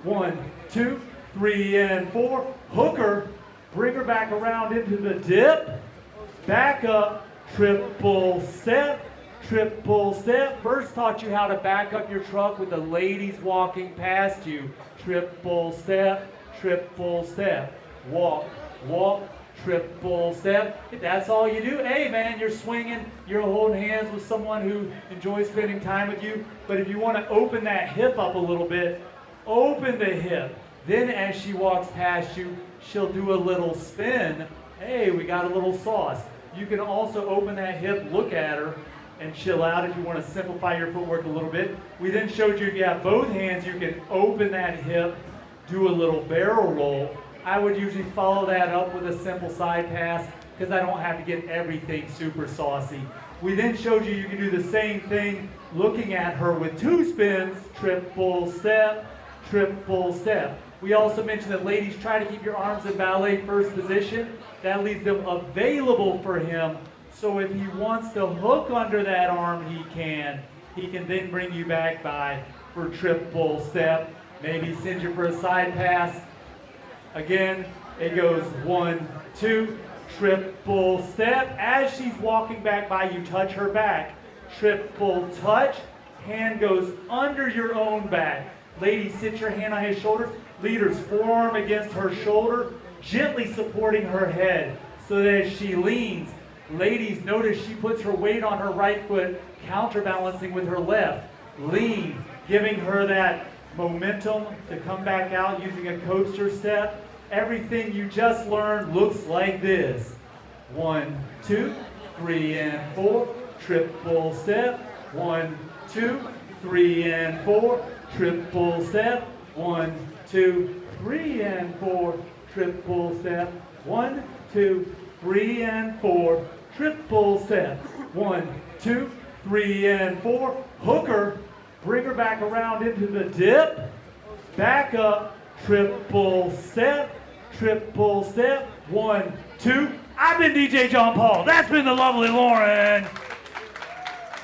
1, 2, 3, and 4. Hook her, bring her back around into the dip. Back up, triple step, triple step. First taught you how to back up your truck with the ladies walking past you. Triple step, walk, walk, triple step. If that's all you do, hey man, you're swinging, you're holding hands with someone who enjoys spending time with you. But if you want to open that hip up a little bit, open the hip. Then as she walks past you, she'll do a little spin. Hey, we got a little sauce. You can also open that hip, look at her, and chill out if you want to simplify your footwork a little bit. We then showed you if you have both hands, you can open that hip, do a little barrel roll. I would usually follow that up with a simple side pass because I don't have to get everything super saucy. We then showed you can do the same thing looking at her with 2 spins, triple step, triple step. We also mentioned that ladies try to keep your arms in ballet first position. That leaves them available for him. So if he wants to hook under that arm, he can. He can then bring you back by for triple step. Maybe send you for a side pass. Again, it goes 1, 2, triple step. As she's walking back by, you touch her back. Triple touch. Hand goes under your own back. Ladies, sit your hand on his shoulders. Leaders, forearm against her shoulder, gently supporting her head so that as she leans, ladies, notice she puts her weight on her right foot, counterbalancing with her left. Lean, giving her that momentum to come back out using a coaster step. Everything you just learned looks like this. 1, 2, 3, and 4. Triple step. 1, 2, 3, and 4. Triple step. 1, 2, 3, and 4. Triple step. 1, 2, 3, and 4. Triple step. 1, 2, 3, and 4. Hook her. Bring her back around into the dip. Back up. Triple step. Triple step. 1, 2. I've been DJ John Paul. That's been the lovely Lauren.